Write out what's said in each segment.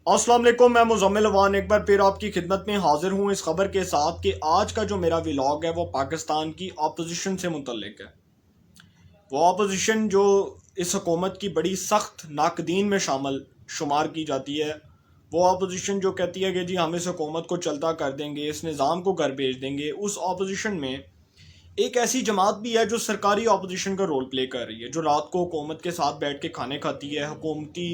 अस्सलाम वालेकुम, मैं मुज़म्मिल अवान एक बार फिर आपकी खिदमत में हाजिर हूँ इस खबर के साथ कि आज का जो मेरा व्लॉग है वो पाकिस्तान की अपोजिशन से मुतल्लिक है। वो अपोजिशन जो इस हुकूमत की बड़ी सख्त नाकदीन में शामिल शुमार की जाती है। वो अपोजिशन जो कहती है कि जी हम इस हुकूमत को चलता कर देंगे, इस निज़ाम को घर भेज देंगे। उस अपोजिशन में एक ऐसी जमात भी है जो सरकारी अपोजिशन का रोल प्ले कर रही है, जो रात को हुकूमत के साथ बैठ के खाने खाती है। हुकूमती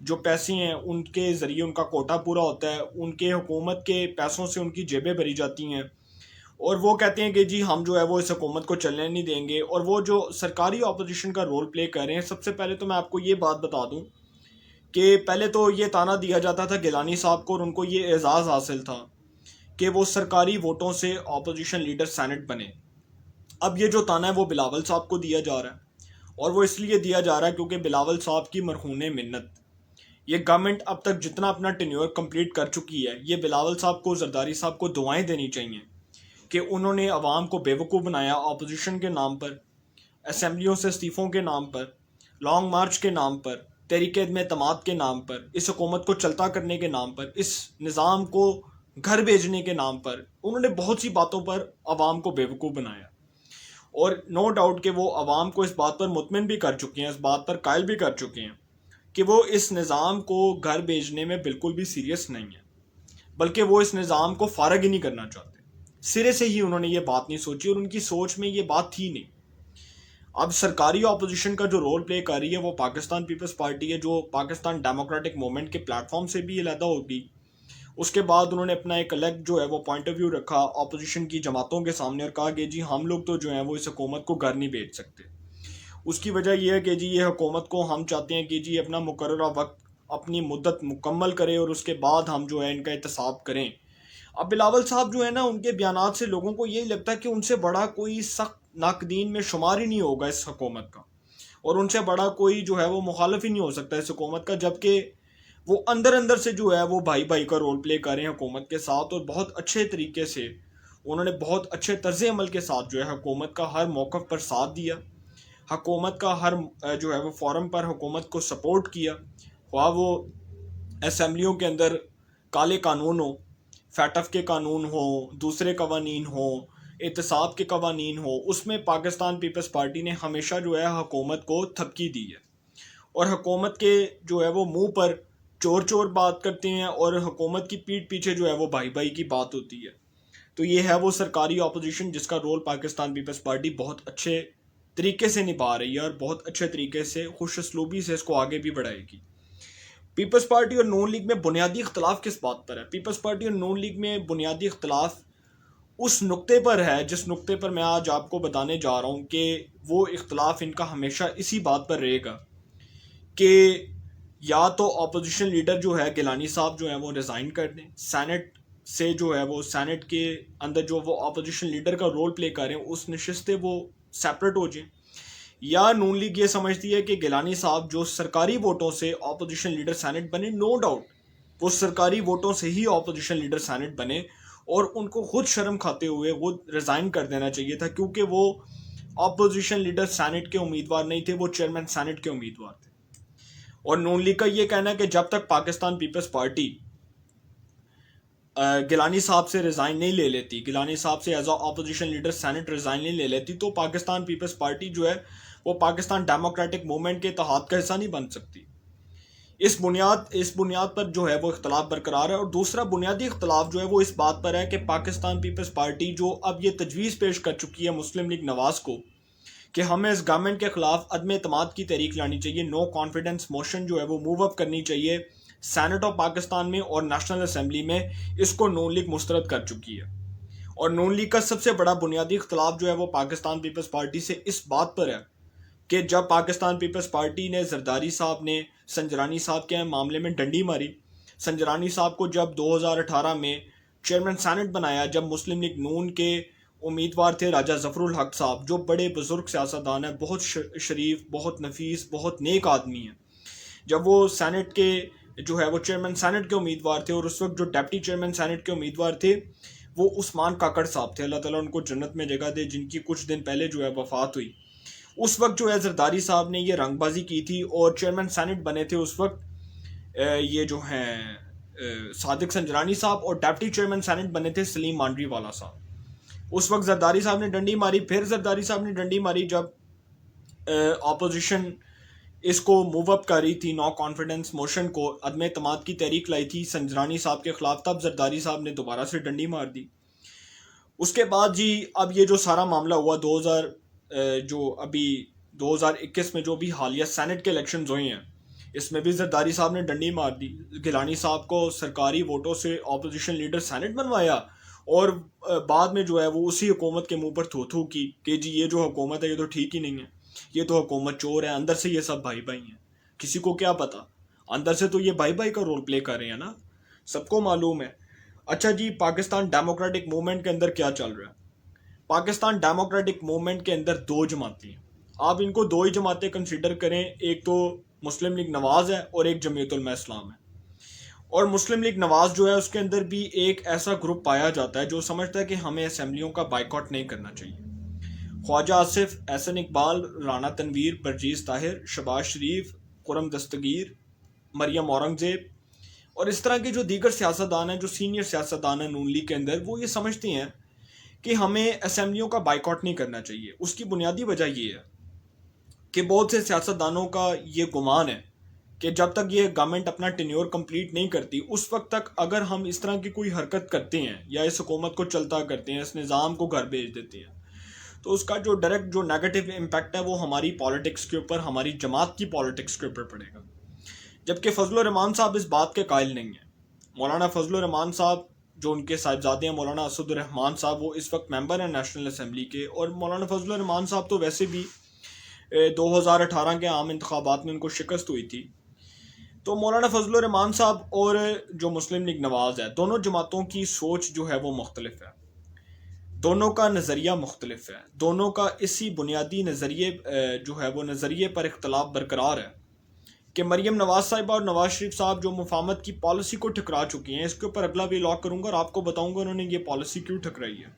जो पैसे हैं उनके ज़रिए उनका कोटा पूरा होता है, उनके हुकूमत के पैसों से उनकी जेबें भरी जाती हैं और वो कहते हैं कि जी हम जो है वो इस हुकूमत को चलने नहीं देंगे। और वो जो सरकारी अपोजिशन का रोल प्ले कर रहे हैं, सबसे पहले तो मैं आपको ये बात बता दूं कि पहले तो ये ताना दिया जाता था गिलानी साहब को और उनको ये एजाज़ हासिल था कि वो सरकारी वोटों से अपोजिशन लीडर सेनेट बने। अब ये जो ताना है वो बिलावल साहब को दिया जा रहा है और वो इसलिए दिया जा रहा है क्योंकि बिलावल साहब की मरहून मिन्नत ये गवर्नमेंट अब तक जितना अपना टेन्योर कंप्लीट कर चुकी है, ये बिलावल साहब को, जरदारी साहब को दुआएं देनी चाहिए कि उन्होंने अवाम को बेवकूफ़ बनाया अपोजिशन के नाम पर, असम्बलियों से इस्तीफ़ों के नाम पर, लॉन्ग मार्च के नाम पर, तहरीक में तमाद के नाम पर, इस हुकूमत को चलता करने के नाम पर, इस निज़ाम को घर भेजने के नाम पर उन्होंने बहुत सी बातों पर अवाम को बेवकूफ़ बनाया। और नो डाउट कि वो अवाम को इस बात पर मुतमिन भी कर चुके हैं, इस बात पर कायल भी कर चुके हैं कि वो इस निज़ाम को घर भेजने में बिल्कुल भी सीरियस नहीं है, बल्कि वो इस निज़ाम को फारग ही नहीं करना चाहते। सिरे से ही उन्होंने ये बात नहीं सोची और उनकी सोच में ये बात थी नहीं। अब सरकारी अपोजिशन का जो रोल प्ले कर रही है वो पाकिस्तान पीपल्स पार्टी है, जो पाकिस्तान डेमोक्रेटिक मूवमेंट के प्लेटफॉर्म से भी अलहदा होगी। उसके बाद उन्होंने अपना एक अलग जो है वो पॉइंट ऑफ व्यू रखा अपोजिशन की जमातों के सामने और कहा कि जी हम लोग तो जो है वो इस हुकूमत को घर नहीं भेज सकते। उसकी वजह यह है कि जी ये हुकूमत को हम चाहते हैं कि जी अपना मुकर्ररा वक्त, अपनी मुद्दत मुकम्मल करें और उसके बाद हम जो है इनका एहतसाब करें। अब बिलावल साहब जो है ना, उनके बयानात से लोगों को यही लगता है कि उनसे बड़ा कोई सख्त नाकदीन में शुमार ही नहीं होगा इस हुकूमत का, और उनसे बड़ा कोई जो है वो मुखालिफ ही नहीं हो सकता इस हुकूमत का, जबकि वो अंदर अंदर से जो है वो भाई भाई का रोल प्ले कर रहे हैं हुकूमत के साथ और बहुत अच्छे तरीके से उन्होंने बहुत अच्छे तर्ज अमल के साथ जो है हुकूमत का हर मौक़िफ़ पर साथ दिया, हुकूमत का हर जो है वो फोरम पर हुकूमत को सपोर्ट किया। ख्वाह वो असम्बलियों के अंदर काले कानून हो, फैटफ के कानून हो, दूसरे कवानीन हो, एहतसाब के कवानीन हो, उसमें पाकिस्तान पीपल्स पार्टी ने हमेशा जो है हुकूमत को थपकी दी है और हुकूमत के जो है वो मुंह पर चोर चोर बात करते हैं और हुकूमत की पीठ पीछे जो है वो भाई भाई की बात होती है। तो ये है वो सरकारी अपोजिशन जिसका रोल पाकिस्तान पीपल्स पार्टी बहुत अच्छे तरीके से निभा रही है और बहुत अच्छे तरीके से खुश असलूबी से इसको आगे भी बढ़ाएगी। पीपल्स पार्टी और नून लीग में बुनियादी इख्तलाफ किस बात पर है? पीपल्स पार्टी और नून लीग में बुनियादी इख्तलाफ उस नुक्ते पर है जिस नुक्ते पर मैं आज आपको बताने जा रहा हूँ कि वो इख्तलाफ इनका हमेशा इसी बात पर रहेगा कि या तो अपोजिशन लीडर जो है गिलानी साहब जो है वो रिज़ाइन कर दें सेनेट से, जो है वो सेनेट के अंदर जो वो अपोजिशन लीडर का रोल प्ले करें उस नशिस्ते वो सेपरेट हो जाए, या नून लीग ये समझती है कि गिलानी साहब जो सरकारी वोटों से अपोजिशन लीडर सेनेट बने, नो डाउट वो सरकारी वोटों से ही अपोजिशन लीडर सेनेट बने और उनको खुद शर्म खाते हुए वो रिज़ाइन कर देना चाहिए था, क्योंकि वो अपोजिशन लीडर सेनेट के उम्मीदवार नहीं थे, वो चेयरमैन सेनेट के उम्मीदवार थे। और नून लीग का ये कहना है कि जब तक पाकिस्तान पीपल्स पार्टी गिलानी साहब से रिज़ाइन नहीं ले लेती, गिलानी साहब से as opposition leader senate resign नहीं ले लेती, तो पाकिस्तान पीपल्स पार्टी जो है वो पाकिस्तान डेमोक्रेटिक मूवमेंट के इत्तेहाद का हिस्सा नहीं बन सकती। इस बुनियाद पर जो है वो इख्तलाफ बरकरार है। और दूसरा बुनियादी इख्तलाफ जो है वो इस बात पर है कि पाकिस्तान पीपल्स पार्टी जो अब ये तजवीज़ पेश कर चुकी है मुस्लिम लीग नवाज़ को कि हमें इस गवर्नमेंट के ख़िलाफ़ अदम एतमाद की तहरीक लानी चाहिए, नो कॉन्फिडेंस मोशन जो है वो मूव अप करनी चाहिए सेनेट ऑफ पाकिस्तान में और नेशनल असम्बली में, इसको नून लीग मुस्तरद कर चुकी है। और नून लीग का सबसे बड़ा बुनियादी इख्तलाफ जो है वो पाकिस्तान पीपल्स पार्टी से इस बात पर है कि जब पाकिस्तान पीपल्स पार्टी ने जरदारी साहब ने संजरानी साहब के मामले में डंडी मारी, संजरानी साहब को जब 2018 में चेयरमैन सेनेट बनाया, जब मुस्लिम लीग नून के उम्मीदवार थे राजा जफरुल हक साहब, जो बड़े बुजुर्ग सियासतदान हैं, बहुत शरीफ, बहुत नफीस, बहुत नेक आदमी हैं, जब वो सेनेट के जो है वो चेयरमैन सेनेट के उम्मीदवार थे और उस वक्त जो डिप्टी चेयरमैन सेनेट के उम्मीदवार थे वो उस्मान काकड़ साहब थे, अल्लाह ताला उनको जन्नत में जगह दे, जिनकी कुछ दिन पहले जो है वफात हुई। उस वक्त जो है जरदारी साहब ने ये रंगबाजी की थी और चेयरमैन सेनेट बने थे उस वक्त ये जो हैं صادق سنجرانی صاحب اور ڈپٹی چیئرمین سینٹ بنے تھے سلیم مانڈری والا صاحب. اس وقت زرداری صاحب نے ڈنڈی ماری. پھر زرداری صاحب نے ڈنڈی ماری جب اپوزیشن اس کو موو اپ کر رہی تھی نو کانفیڈنس موشن کو, عدم اعتماد کی تحریک لائی تھی سنجرانی صاحب کے خلاف, تب زرداری صاحب نے دوبارہ سے ڈنڈی مار دی. اس کے بعد جی اب یہ جو سارا معاملہ ہوا 2021 میں جو بھی حالیہ سینٹ کے الیکشنز ہوئے ہیں, اس میں بھی زرداری صاحب نے ڈنڈی مار دی. گیلانی صاحب کو سرکاری ووٹوں سے اپوزیشن لیڈر سینٹ بنوایا اور بعد میں جو ہے وہ اسی حکومت کے منہ پر تھو تھو کی کہ جی یہ جو حکومت ہے یہ تو ٹھیک ہی نہیں ہے, یہ تو حکومت چور ہے, اندر سے یہ سب بھائی بھائی ہیں. کسی کو کیا پتا, اندر سے تو یہ بھائی بھائی کا رول پلے کر رہے ہیں نا, سب کو معلوم ہے. اچھا جی, پاکستان ڈیموکریٹک موومنٹ کے اندر کیا چل رہا ہے؟ پاکستان ڈیموکریٹک موومنٹ کے اندر دو جماعتیں ہیں. آپ ان کو دو ہی جماعتیں کنسیڈر کریں, ایک تو مسلم لیگ نواز ہے اور ایک جمعیت علماء اسلام ہے. اور مسلم لیگ نواز جو ہے اس کے اندر بھی ایک ایسا گروپ پایا جاتا ہے جو سمجھتا ہے کہ ہمیں اسمبلیوں کا بائیکاٹ نہیں کرنا چاہیے. خواجہ آصف, احسن اقبال, رانا تنویر, پرویز طاہر, شہباز شریف, خرم دستگیر, مریم اورنگزیب اور اس طرح کے جو دیگر سیاستدان ہیں, جو سینئر سیاستدان ہیں نون لیگ کے اندر, وہ یہ سمجھتے ہیں کہ ہمیں اسمبلیوں کا بائیکاٹ نہیں کرنا چاہیے. اس کی بنیادی وجہ یہ ہے کہ بہت سے سیاستدانوں کا یہ گمان ہے کہ جب تک یہ گورنمنٹ اپنا ٹینیور کمپلیٹ نہیں کرتی اس وقت تک اگر ہم اس طرح کی کوئی حرکت کرتے ہیں یا اس حکومت کو چلتا کرتے ہیں, اس نظام کو گھر بھیج دیتے ہیں, تو اس کا جو ڈائریکٹ جو نیگیٹو امپیکٹ ہے وہ ہماری پالیٹکس کے اوپر, ہماری جماعت کی پالیٹکس کے اوپر پڑے گا. جبکہ فضل الرحمان صاحب اس بات کے قائل نہیں ہیں. مولانا فضل الرحمان صاحب جو ان کے صاحبزادے ہیں مولانا اسد الرحمان صاحب, وہ اس وقت ممبر ہیں نیشنل اسمبلی کے, اور مولانا فضل الرحمان صاحب تو ویسے بھی 2018 کے عام انتخابات میں ان کو شکست ہوئی تھی. تو مولانا فضل الرحمان صاحب اور جو مسلم لیگ نواز ہے, دونوں جماعتوں کی سوچ جو ہے وہ مختلف ہے, دونوں کا نظریہ مختلف ہے, دونوں کا اسی بنیادی نظریے جو ہے وہ نظریے پر اختلاف برقرار ہے کہ مریم نواز صاحبہ اور نواز شریف صاحب جو مفاہمت کی پالیسی کو ٹھکرا چکی ہیں. اس کے اوپر اگلا ویلاگ کروں گا اور آپ کو بتاؤں گا انہوں نے یہ پالیسی کیوں ٹھکرائی ہے.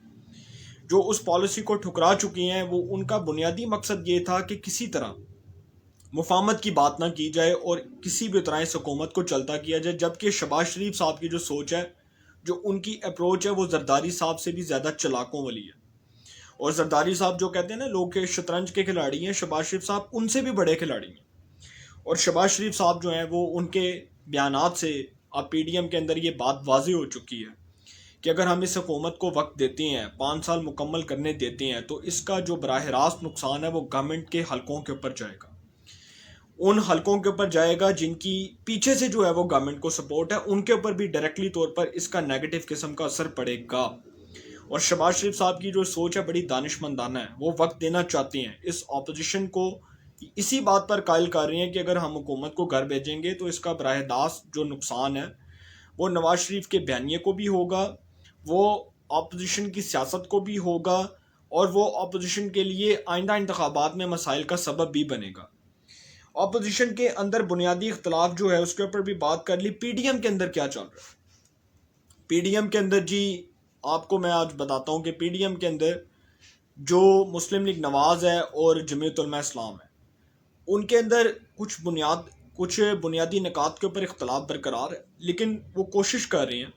جو اس پالیسی کو ٹھکرا چکی ہیں وہ ان کا بنیادی مقصد یہ تھا کہ کسی طرح مفاہمت کی بات نہ کی جائے اور کسی بھی طرح اس حکومت کو چلتا کیا جائے. جبکہ شہباز شریف صاحب کی جو سوچ ہے, جو ان کی اپروچ ہے, وہ زرداری صاحب سے بھی زیادہ چلاکوں والی ہے. اور زرداری صاحب جو کہتے ہیں نا لوگ کہ شطرنج کے کھلاڑی ہیں, شہباز شریف صاحب ان سے بھی بڑے کھلاڑی ہیں. اور شہباز شریف صاحب جو ہیں وہ ان کے بیانات سے اب پی ڈی ایم کے اندر یہ بات واضح ہو چکی ہے کہ اگر ہم اس حکومت کو وقت دیتے ہیں, 5 سال مکمل کرنے دیتے ہیں, تو اس کا جو براہ راست نقصان ہے وہ گورنمنٹ کے حلقوں کے اوپر جائے گا, ان حلقوں کے اوپر جائے گا جن کی پیچھے سے جو ہے وہ گورنمنٹ کو سپورٹ ہے, ان کے اوپر بھی ڈائریکٹلی طور پر اس کا نیگیٹو قسم کا اثر پڑے گا. اور شہباز شریف صاحب کی جو سوچ ہے بڑی دانشمندانہ ہے, وہ وقت دینا چاہتے ہیں, اس اپوزیشن کو اسی بات پر قائل کر رہے ہیں کہ اگر ہم حکومت کو گھر بھیجیں گے تو اس کا براہ راست جو نقصان ہے وہ نواز شریف کے بیانیے کو بھی ہوگا, وہ اپوزیشن کی سیاست کو بھی ہوگا, اور وہ اپوزیشن کے لیے آئندہ انتخابات میں مسائل کا سبب بھی بنے گا. اپوزیشن کے اندر بنیادی اختلاف جو ہے اس کے اوپر بھی بات کر لی. پی ڈی ایم کے اندر کیا چل رہا ہے؟ پی ڈی ایم کے اندر جی آپ کو میں آج بتاتا ہوں کہ پی ڈی ایم کے اندر جو مسلم لیگ نواز ہے اور جمعیت علماء اسلام ہے, ان کے اندر کچھ بنیادی نکات کے اوپر اختلاف برقرار ہے, لیکن وہ کوشش کر رہے ہیں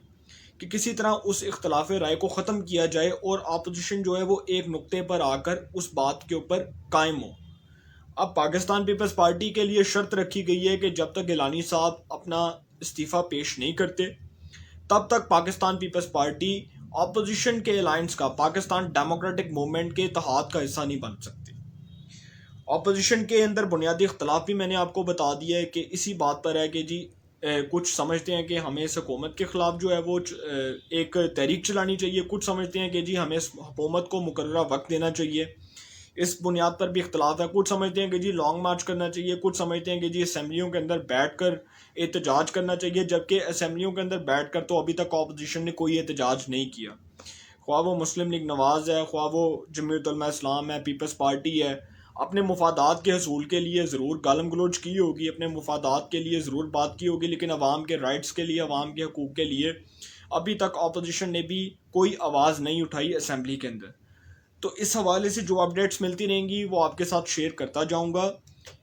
کہ کسی طرح اس اختلاف رائے کو ختم کیا جائے اور اپوزیشن جو ہے وہ ایک نقطے پر آ کر اس بات کے اوپر قائم ہو. اب پاکستان پیپلز پارٹی کے لیے شرط رکھی گئی ہے کہ جب تک گیلانی صاحب اپنا استعفیٰ پیش نہیں کرتے تب تک پاکستان پیپلز پارٹی اپوزیشن کے الائنس کا, پاکستان ڈیموکریٹک موومنٹ کے اتحاد کا حصہ نہیں بن سکتی. اپوزیشن کے اندر بنیادی اختلاف بھی میں نے آپ کو بتا دیا ہے کہ اسی بات پر ہے کہ جی کچھ سمجھتے ہیں کہ ہمیں اس حکومت کے خلاف جو ہے وہ ایک تحریک چلانی چاہیے, کچھ سمجھتے ہیں کہ جی ہمیں اس حکومت کو مقررہ وقت دینا چاہیے, اس بنیاد پر بھی اختلاف ہے. کچھ سمجھتے ہیں کہ جی لانگ مارچ کرنا چاہیے, کچھ سمجھتے ہیں کہ جی اسمبلیوں کے اندر بیٹھ کر احتجاج کرنا چاہیے, جبکہ اسمبلیوں کے اندر بیٹھ کر تو ابھی تک اپوزیشن نے کوئی احتجاج نہیں کیا, خواہ وہ مسلم لیگ نواز ہے, خواہ وہ جمعیت علماء اسلام ہے, پیپلز پارٹی ہے. اپنے مفادات کے حصول کے لیے ضرور گالم گلوچ کی ہوگی, اپنے مفادات کے لیے ضرور بات کی ہوگی, لیکن عوام کے رائٹس کے لیے, عوام کے حقوق کے لیے ابھی تک اپوزیشن نے بھی کوئی آواز نہیں اٹھائی اسمبلی کے اندر. تو اس حوالے سے جو اپڈیٹس ملتی رہیں گی وہ آپ کے ساتھ شیئر کرتا جاؤں گا.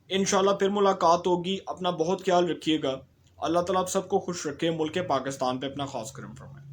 انشاءاللہ پھر ملاقات ہوگی. اپنا بہت خیال رکھیے گا. اللہ تعالیٰ آپ سب کو خوش رکھے، ملک پاکستان پہ اپنا خاص کرم فرمائے۔